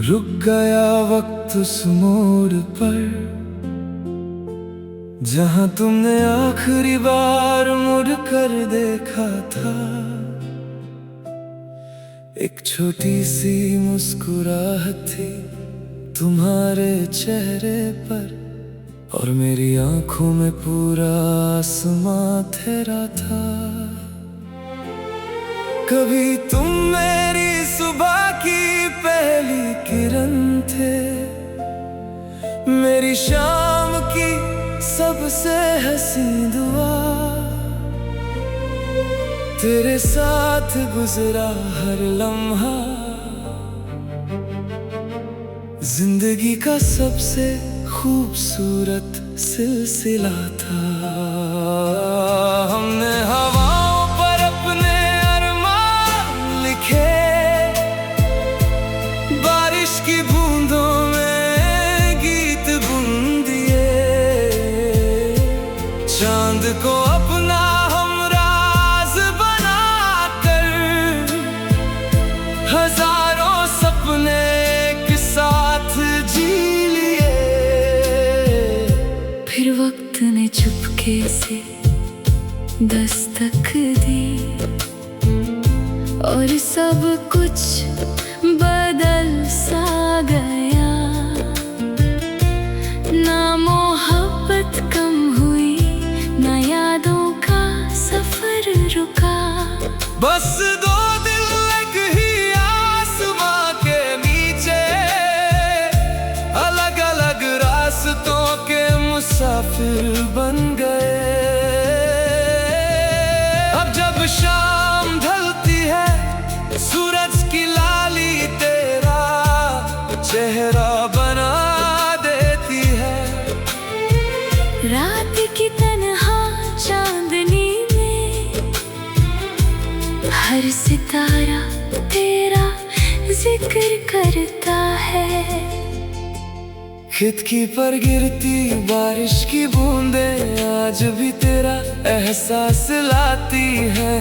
रुक गया वक्त उस मोड़ पर जहां तुमने आखिरी बार मुड़ कर देखा था। एक छोटी सी मुस्कुराहट थी तुम्हारे चेहरे पर, और मेरी आंखों में पूरा आसमां ठहरा था। कभी तुम मेरी सुबह की पहली किरण थे, मेरी शाम की सबसे हंसी दुआ। तेरे साथ गुजरा हर लम्हा जिंदगी का सबसे खूबसूरत सिलसिला था। हमने हवाओं पर अपने अरमान लिखे, बारिश की बूंदों में गीत बुन दिए। चांद को अपना हमराज बनाकर हजारों सपने एक साथ जी लिए। फिर वक्त ने चुपके से दस्तक दी और सब कुछ बदल सा गया। ना मोहब्बत कम हुई, ना यादों का सफर रुका। बस दो दिल एक ही आसमां के नीचे, अलग अलग रास्तों के मुसाफिर बन गए। अब जब शाम ढलती है, सूरज की लाली तेरा चेहरा बना देती है। रात की तन्हा चांदनी में हर सितारा तेरा जिक्र करता है। खिड़की पर गिरती बारिश की बूंदें आज भी तेरा एहसास लाती है।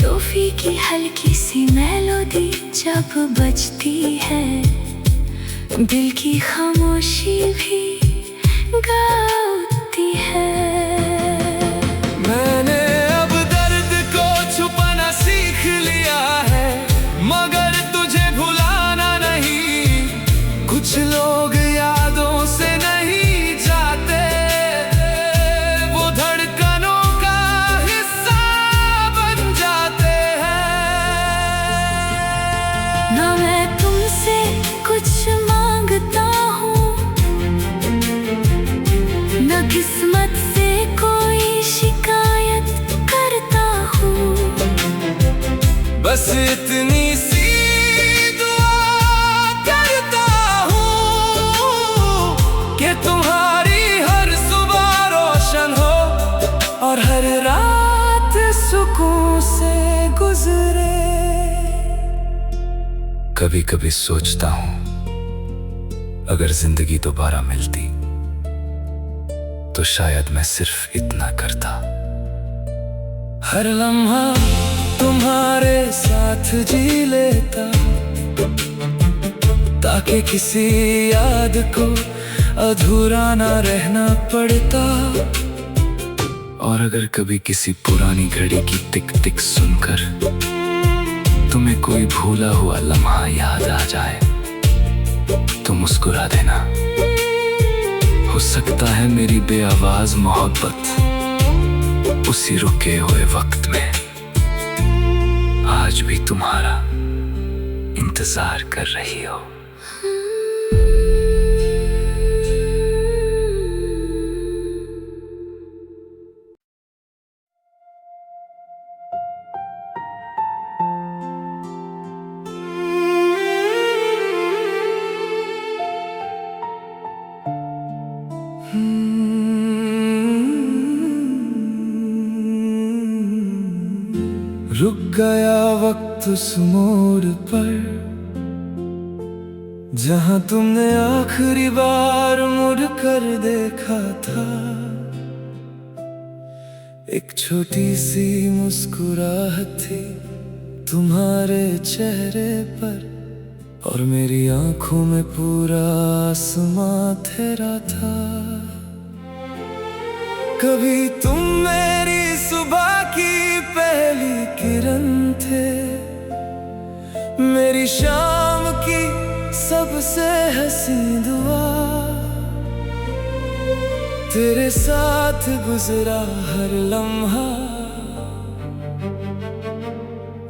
लोफी की हल्की सी मेलोडी जब बजती है, दिल की खामोशी भी गाती है। मैंने अब दर्द को छुपाना सीख लिया है, मगर तुझे भुलाना नहीं। कुछ लोग यादों से नहीं जाते, वो धड़कनों का हिस्सा बन जाते हैं। ना मैं तुमसे कुछ मांगता हूँ, ना किस्मत से कोई शिकायत करता हूँ। बस इतनी सी दुआ करता हूँ कि तुम्हारी हर सुबह रोशन हो और हर रात सुकून से गुजरे। कभी कभी सोचता हूँ, अगर जिंदगी दोबारा मिलती तो शायद मैं सिर्फ इतना करता। हर लम्हा तुम्हारे साथ जी लेता, ताकि किसी याद को अधूरा ना रहना पड़ता। और अगर कभी किसी पुरानी घड़ी की टिक टिक सुनकर तुम्हें कोई भूला हुआ लम्हा याद आ जाए तो मुस्कुरा देना। हो सकता है मेरी बेआवाज मोहब्बत उसी रुके हुए वक्त में आज भी तुम्हारा इंतजार कर रही हो। रुक गया वक्त उस मोड़ पर जहां तुमने आखिरी बार मुड़ कर देखा था। एक छोटी सी मुस्कुराहट थी तुम्हारे चेहरे पर, और मेरी आंखों में पूरा आसमां तेरा था। कभी तुम मेरी सुबह की पहली किरण थे, मेरी शाम की सबसे हंसी दुआ। तेरे साथ गुजरा हर लम्हा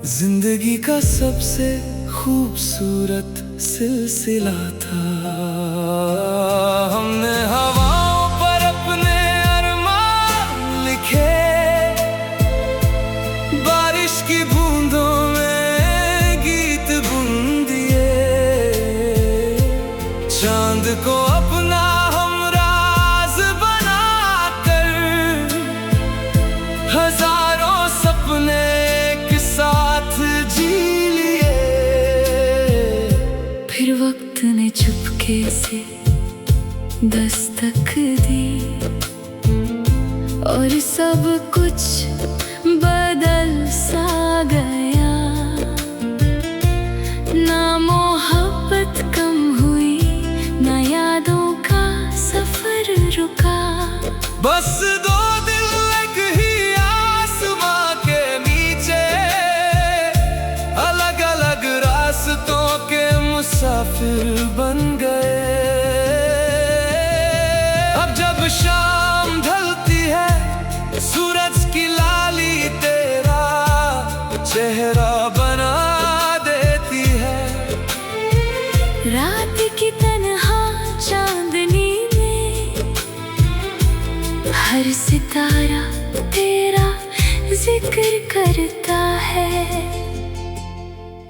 जिंदगी का सबसे खूबसूरत सिलसिला था। हमने हवाओं पर अपने अरमान लिखे, बारिश की बूंदों में गीत बुन दिए। चांद को अपना हम राज बनाकर हजारों सपने एक साथ जी लिए। फिर वक्त ने चुपके से दस्तक दी और सब कुछ बदल सा गया। ना मोहब्बत कम हुई, ना यादों का सफर रुका। बस दो दिल एक ही आसमां के नीचे, अलग अलग रास्तों के मुसाफिर बन गए। अब जब शाम ढलती है, सूरज की लाली तेरा चेहरा बना देती है। रात की तन्हा चांदनी में हर सितारा तेरा जिक्र करता है।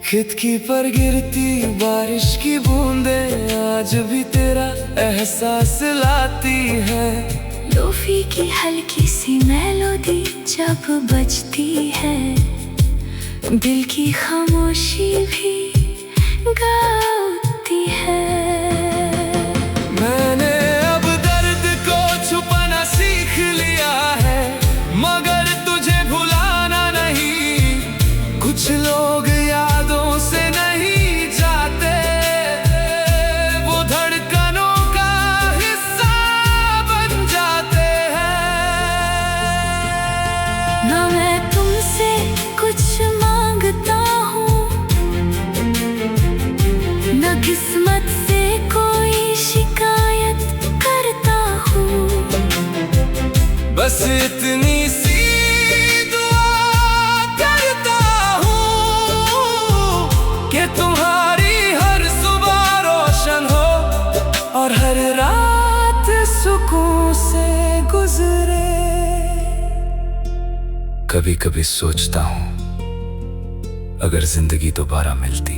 खिड़की पर गिरती बारिश की बूंदें आज भी तेरा एहसास लाती है। लोफी की हल्की सी मेलोडी जब बजती है, दिल की खामोशी भी गाती है। मैंने अब दर्द को छुपाना सीख लिया है, मगर तुझे भुलाना नहीं। कुछ लोग यादों से नहीं जाते, वो धड़कनों का हिस्सा बन जाते हैं। ना मैं तुमसे कुछ मांगता हूँ, ना किस्मत से कोई शिकायत करता हूँ। बस इतनी सी दुआ करता हूँ कि तुम्हारी हर सुबह रोशन हो और हर रात सुकून से गुजरे। कभी कभी सोचता हूँ, अगर जिंदगी दोबारा मिलती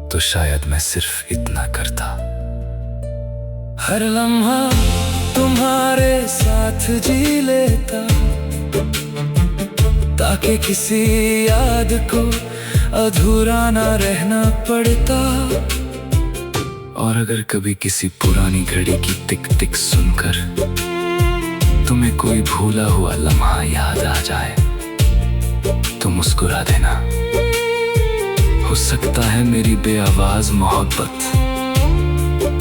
तो शायद मैं सिर्फ इतना करता। हर लम्हा तुम्हारे साथ जी लेता, ताकि किसी याद को अधूरा ना रहना पड़ता। और अगर कभी किसी पुरानी घड़ी की टिक टिक सुनकर तुम्हें कोई भूला हुआ लम्हा याद आ जाए तो मुस्कुरा देना। हो सकता है मेरी बेआवाज मोहब्बत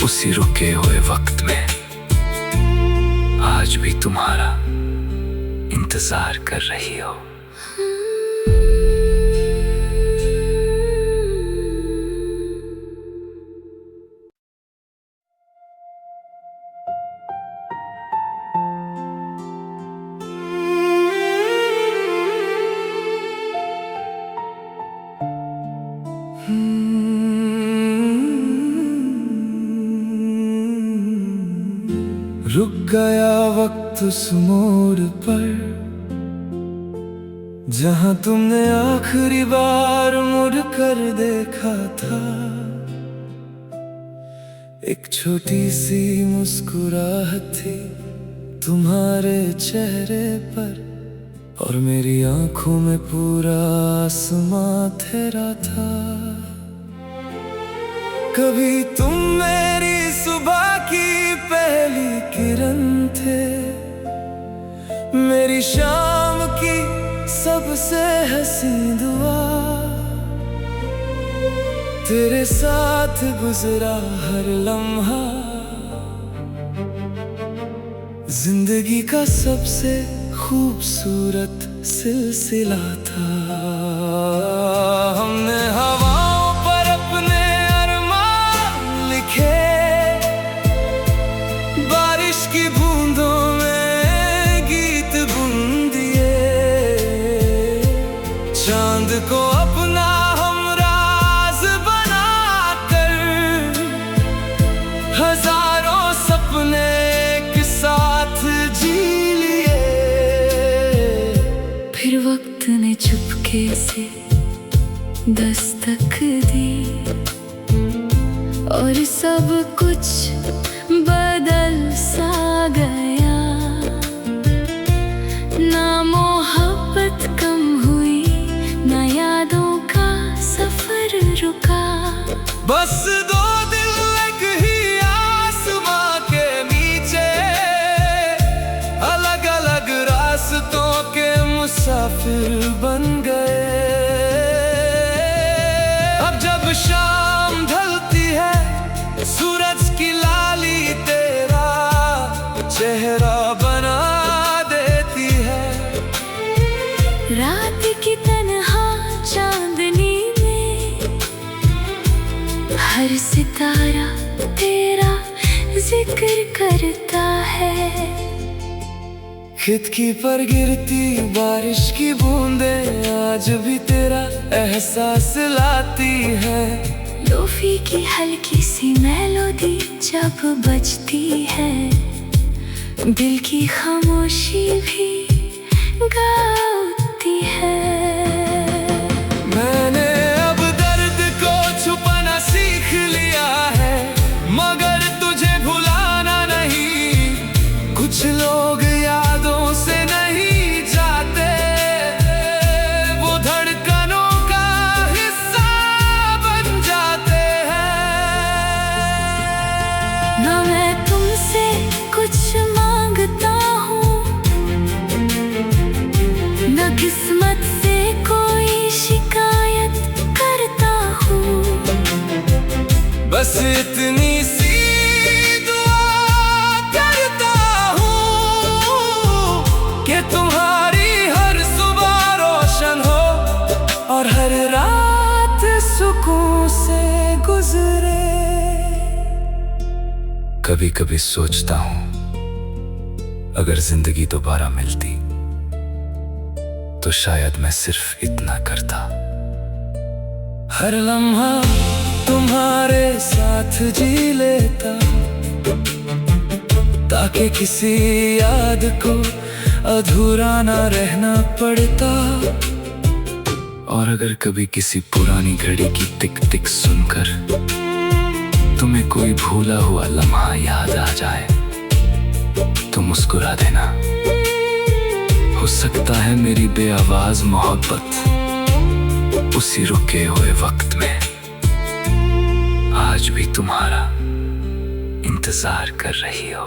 उसी रुके हुए वक्त में आज भी तुम्हारा इंतजार कर रही हो। रुक गया वक्त उस मोड़ पर, जहां तुमने आखिरी बार मुड़ कर देखा था। एक छोटी सी मुस्कुराहट थी तुम्हारे चेहरे पर, और मेरी आंखों में पूरा आसमां तेरा था। कभी तुम मेरी सुबह की पहली किरण थे, मेरी शाम की सबसे हंसी दुआ। तेरे साथ गुजरा हर लम्हा जिंदगी का सबसे खूबसूरत सिलसिला था। हमने हवाओं पर अपने अरमान लिखे, बारिश की बूंदों में गीत बुन दिए, चांद को अपना हम राज बनाकर हजारों सपने एक साथ जी लिए। फिर वक्त ने चुपके से दस्तक दी और सब कुछ बदल सा गया। ना मोहब्बत कम हुई, ना यादों का सफर रुका। बस दो दिल एक ही आसमां के नीचे, अलग अलग रास्तों के मुसाफिर बन गए। अब जब शाम ढलती है, सूरज की लाली तेरा चेहरा बना देती है। रात की तन्हा चांदनी में हर सितारा तेरा जिक्र करता है। खिड़की पर गिरती बारिश की बूंदें आज भी तेरा एहसास लाती है। लोफी की हल्की सी मेलोडी जब बजती है, दिल की खामोशी भी गाती है। मैंने अब दर्द को छुपाना सीख लिया है, मगर तुझे भुलाना नहीं। कुछ लोग यादों से नहीं जाते, वो धड़कनों का हिस्सा बन जाते हैं। ना मैं तुमसे कुछ मांगता हूँ, ना किस्मत से कोई शिकायत करता हूँ। बस इतनी सी दुआ करता हूँ कि तुम्हारी हर सुबह रोशन हो और हर रात सुकून से गुजरे। कभी कभी सोचता हूँ, अगर जिंदगी दोबारा मिलती तो शायद मैं सिर्फ इतना करता। हर लम्हा तुम्हारे साथ जी लेता, ताकि किसी याद को अधूरा ना रहना पड़ता। और अगर कभी किसी पुरानी घड़ी की टिक टिक सुनकर तुम्हें कोई भूला हुआ लम्हा याद आ जाए तो मुस्कुरा देना। हो सकता है मेरी बेआवाज मोहब्बत उसी रुके हुए वक्त में आज भी तुम्हारा इंतजार कर रही हो।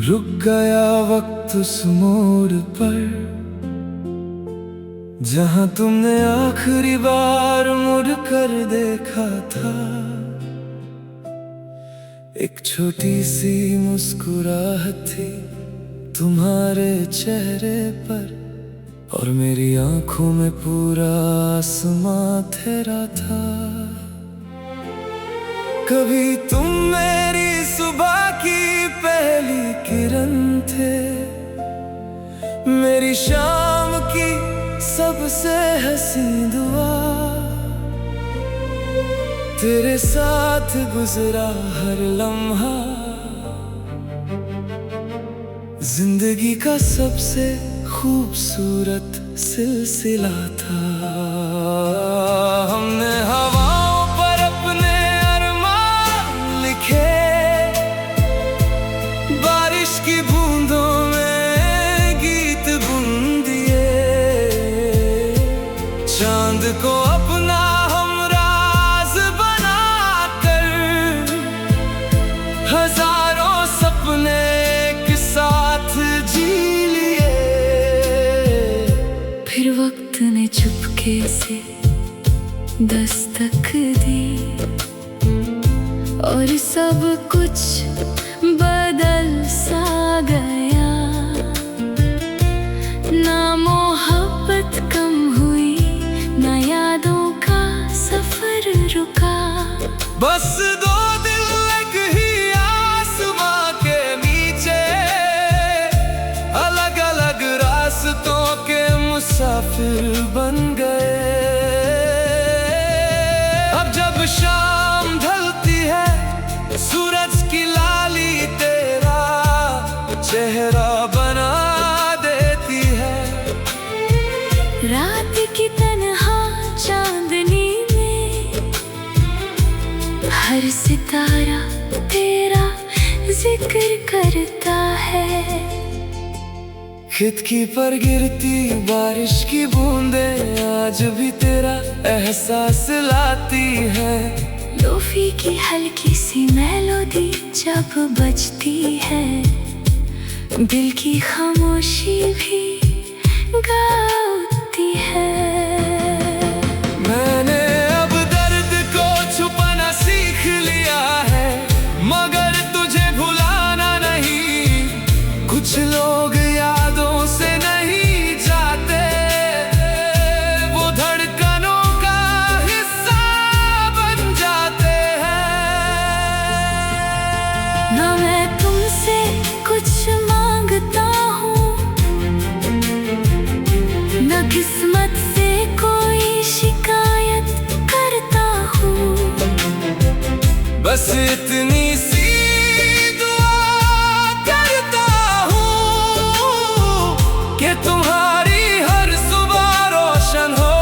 रुक गया वक्त उस मोड़ पर, जहां तुमने आखिरी बार मुड़ कर देखा था। एक छोटी सी मुस्कुराहट थी तुम्हारे चेहरे पर, और मेरी आंखों में पूरा आसमां तेरा था। कभी तुम मेरी सुबह की पहली किरण थे, मेरी शाम की सबसे हंसी दुआ। तेरे साथ गुजरा हर लम्हा जिंदगी का सबसे खूबसूरत सिलसिला था। हमने हवाओं पर अपने अरमान लिखे, बारिश हजारों सपने एक साथ जी लिए। फिर वक्त ने चुपके से दस्तक दी और सब कुछ बदल सा गया। ना मोहब्बत कम हुई, ना यादों का सफर रुका। बस दो दिल एक ही आसमां के नीचे, अलग अलग रास्तों के मुसाफिर बन गए। अब जब शाम ढलती है, सूरज की लाली तेरा चेहरा बना देती है। रात की तन्हा चांदनी में हर सितारा तेरा जिक्र करता है। खिड़की पर गिरती बारिश की बूंदें आज भी तेरा एहसास लाती है। लोफी की हल्की सी मेलोडी जब बजती है, दिल की खामोशी भी गाती है। मैंने अब दर्द को छुपाना सीख लिया है, मगर तुझे भुलाना नहीं। कुछ लोग यादों से नहीं जाते, वो धड़कनों का हिस्सा बन जाते हैं। ना मैं तुमसे कुछ मांगता हूँ, ना किस्मत से कोई शिकायत करता हूँ। बस इतनी सी दुआ करता हूँ कि तुम्हारी हर सुबह रोशन हो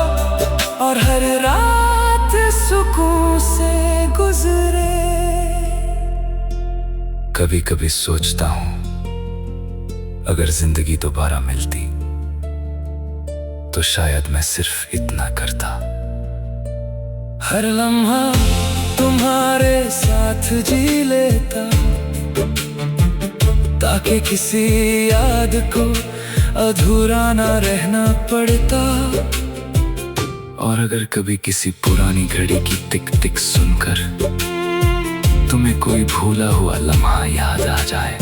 और हर रात सुकून से गुजरे। कभी कभी सोचता हूँ, अगर जिंदगी दोबारा मिलती तो शायद मैं सिर्फ इतना करता। हर लम्हा तुम्हारे साथ जी लेता, ताकि किसी याद को अधूरा ना रहना पड़ता। और अगर कभी किसी पुरानी घड़ी की टिक टिक सुनकर तुम्हें कोई भूला हुआ लम्हा याद आ जाए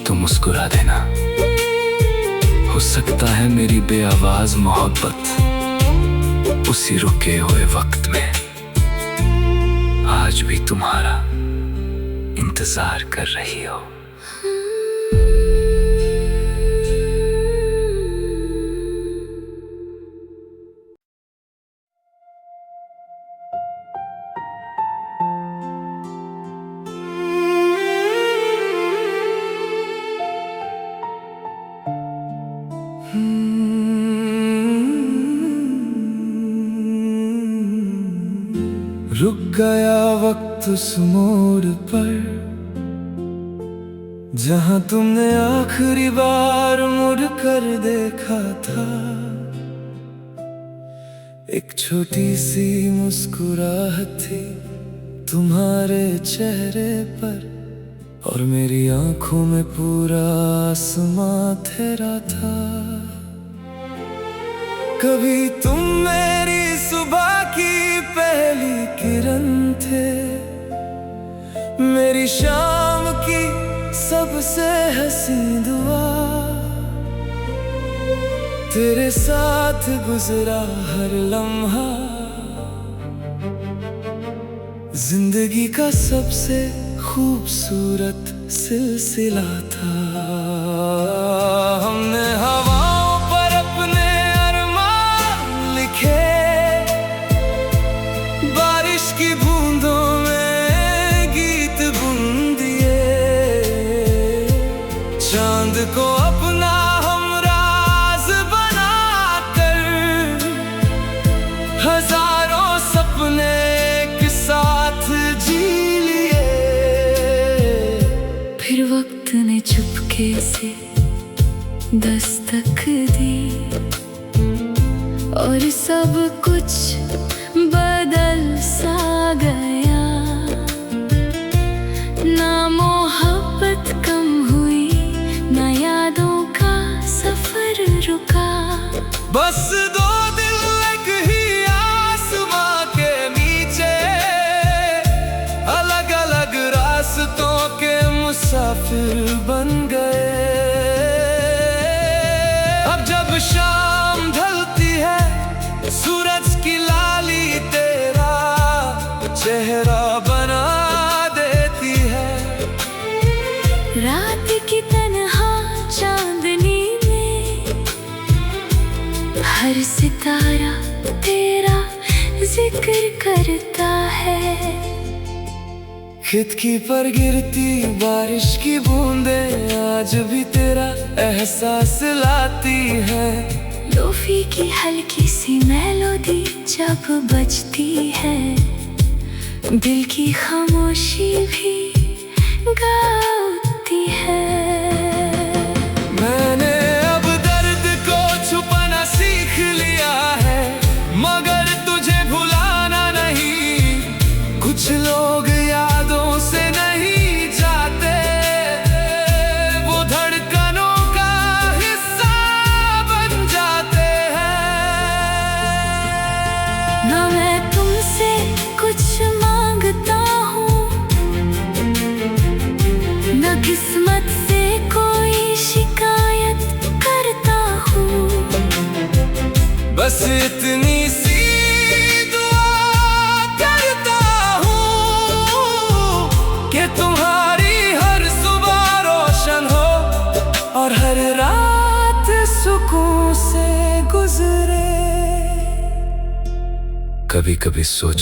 तो मुस्कुरा देना। हो सकता है मेरी बेआवाज मोहब्बत उसी रुके हुए वक्त में आज भी तुम्हारा इंतजार कर रही हो। रुक गया वक्त उस मोड़ पर, जहां तुमने आखिरी बार मुड़ कर देखा था। एक छोटी सी मुस्कुराहट थी तुम्हारे चेहरे पर, और मेरी आंखों में पूरा आसमां तेरा था। कभी तुम मेरी सुबह की पहली किरण थे, मेरी शाम की सबसे हंसी दुआ। तेरे साथ गुजरा हर लम्हा जिंदगी का सबसे खूबसूरत सिलसिला था। हमने हवाओं पर अपने अरमान लिखे, बारिश की बूंदों में गीत बुन दिए। चांद को अपना हम राज बनाकर हजारों सपने एक साथ जी लिए। फिर वक्त ने चुपके से दस्तक दी और सब कुछ बदल सा गया। बस दो दिल एक ही आसमां के नीचे, अलग अलग रास्तों के मुसाफिर बन गए। अब जब शाम ढलती है सूरज की लाली तेरा चेहरा बना देती है। रात की तन्हा चांदनी में हर सितारा तेरा जिक्र करता है। खिड़की पर गिरती बारिश की बूंदें आज भी तेरा एहसास लाती है। लोफी की हल्की सी मेलोडी जब बजती है, दिल की खामोशी भी गाती है। मैंने अब दर्द को छुपाना सीख लिया है, मगर तुझे भुलाना नहीं। कुछ लोग यादों से नहीं जाते, वो धड़कनों का हिस्सा बन जाते हैं। ना मैं तुमसे कुछ मांगता हूँ, ना किस्मत से कोई शिकायत करता हूँ। बस इतनी सी दुआ करता हूँ कि तुम्हारी हर सुबह रोशन हो और हर रात सुकून से गुजरे। कभी कभी सोच